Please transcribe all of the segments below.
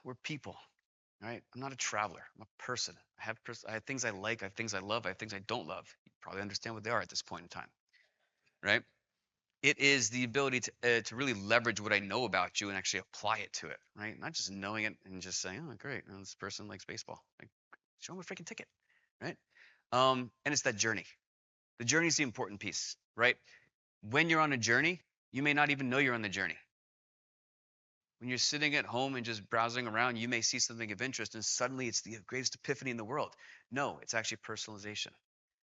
we're people, right? I'm not a traveler. I'm a person. I have things I like. I have things I love. I have things I don't love. You probably understand what they are at this point in time, right? It is the ability to really leverage what I know about you and actually apply it to it, right? Not just knowing it and just saying, oh, great, this person likes baseball. Like, show them a freaking ticket, right? And it's that journey. The journey is the important piece, right? When you're on a journey, you may not even know you're on the journey. When you're sitting at home and just browsing around, you may see something of interest and suddenly it's the greatest epiphany in the world. No, it's actually personalization.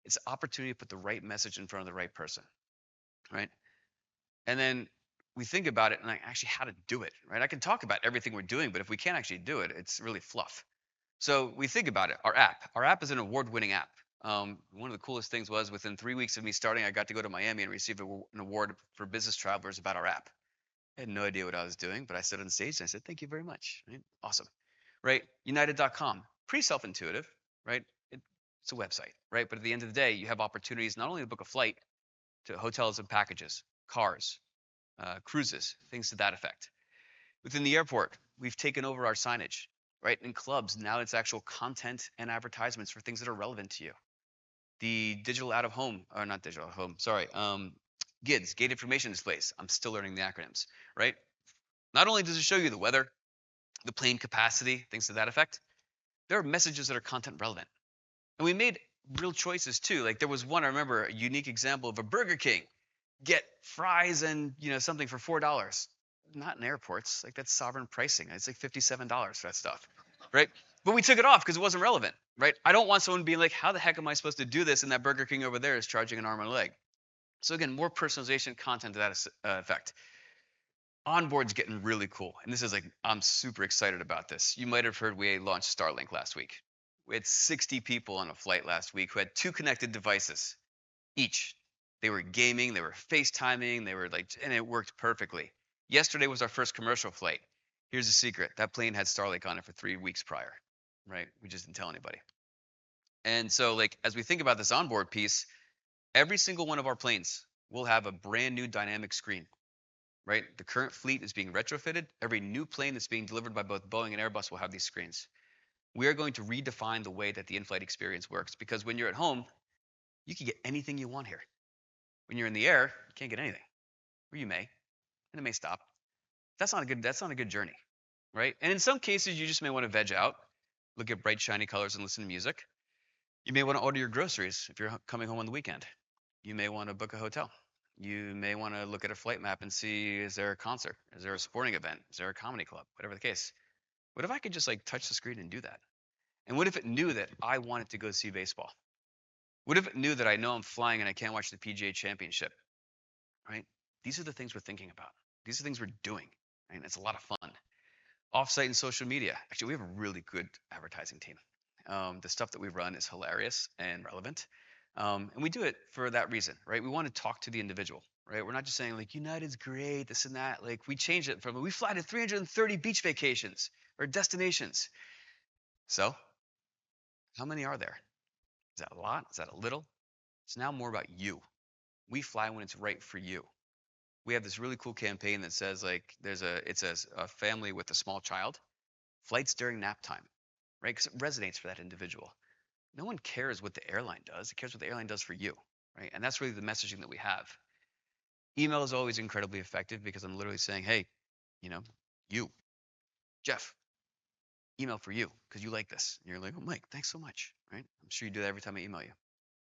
It's opportunity to put the right message in front of the right person, right? And then we think about it and like actually how to do it, right? I can talk about everything we're doing, but if we can't actually do it, it's really fluff. So we think about it. Our app. Our app is an award-winning app. One of the coolest things was within 3 weeks of me starting, I got to go to Miami and receive an award for business travelers about our app. I had no idea what I was doing, but I stood on stage and I said, "Thank you very much." Right? Awesome. Right? United.com. Pretty self-intuitive, right? It's a website, right? But at the end of the day, you have opportunities not only to book a flight to hotels and packages, cars, cruises, things to that effect. Within the airport, we've taken over our signage, right? In clubs, now it's actual content and advertisements for things that are relevant to you. The digital out of home, or not digital out of home, sorry, GIDS, gate information displays. I'm still learning the acronyms, right? Not only does it show you the weather, the plane capacity, things to that effect, there are messages that are content relevant. And we made real choices too. Like there was one, I remember, a unique example of a Burger King. Get fries and something for $4. Not in airports. Like that's sovereign pricing. It's like $57 for that stuff, right? But we took it off because it wasn't relevant, right? I don't want someone being like, "How the heck am I supposed to do this?" And that Burger King over there is charging an arm and a leg. So again, more personalization content to that effect. Onboard's getting really cool, and this is like I'm super excited about this. You might have heard we launched Starlink last week. We had 60 people on a flight last week who had 2 connected devices each. They were gaming, they were FaceTiming, they were like, and it worked perfectly. Yesterday was our first commercial flight. Here's the secret: that plane had Starlink on it for 3 weeks prior, right? We just didn't tell anybody. And so, like, as we think about this onboard piece, every single one of our planes will have a brand new dynamic screen, right? The current fleet is being retrofitted. Every new plane that's being delivered by both Boeing and Airbus will have these screens. We are going to redefine the way that the in-flight experience works because when you're at home, you can get anything you want here. When you're in the air, you can't get anything. Or you may, and it may stop. That's not a good journey, right? And in some cases, you just may want to veg out, look at bright, shiny colors and listen to music. You may want to order your groceries if you're coming home on the weekend. You may want to book a hotel. You may want to look at a flight map and see, is there a concert? Is there a sporting event? Is there a comedy club? Whatever the case. What if I could just like touch the screen and do that? And what if it knew that I wanted to go see baseball? What if it knew that I know I'm flying and I can't watch the PGA Championship? Right? These are the things we're thinking about. These are things we're doing. Right? It's a lot of fun. Offsite and social media. Actually, we have a really good advertising team. The stuff that we run is hilarious and relevant. And we do it for that reason, right? We want to talk to the individual, right? We're not just saying like United's great, this and that. Like we changed it from we fly to 330 beach vacations or destinations. So how many are there? Is that a lot? Is that a little? It's now more about you. We fly when it's right for you. We have this really cool campaign that says like it's a family with a small child, flights during nap time, right? Because it resonates for that individual. No one cares what the airline does. It cares what the airline does for you, right? And that's really the messaging that we have. Email is always incredibly effective because I'm literally saying, hey, you know, you, Jeff, email for you because you like this. And you're like, oh, Mike, thanks so much, right? I'm sure you do that every time I email you.